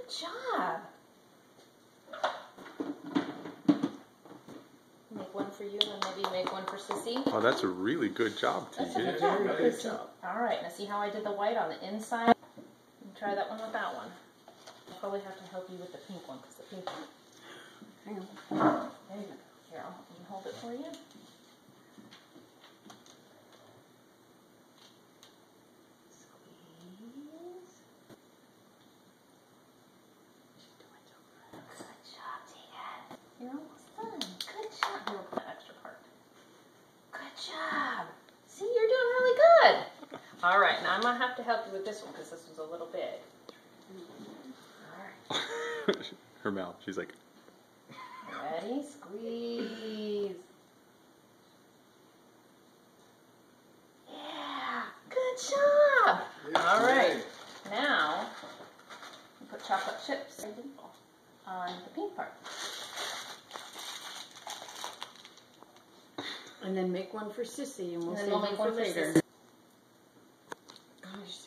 job. Make one for you and maybe make one for Sissy. Oh, that's a really good job, T. That's a good job. Very good job. All right, now see how I did the white on the inside? Try that one with that one. I'll probably have to help you with the pink one because the pink one. Hang on. There you go. Here, I'll hold it for you. Squeeze. Good job, Tegan. You're almost done. Good job. Here, we'll put that extra part. Good job. See, you're doing really good. All right, now I'm going to have to help you with this one because this one's a little big. All right. Her mouth. She's like. Ready? Squeeze. Yeah. Good job. All right. Now, you put chocolate chips on the pink part. And then make one for Sissy, and we'll And then save we'll one make for one for later. Sissy. Gosh.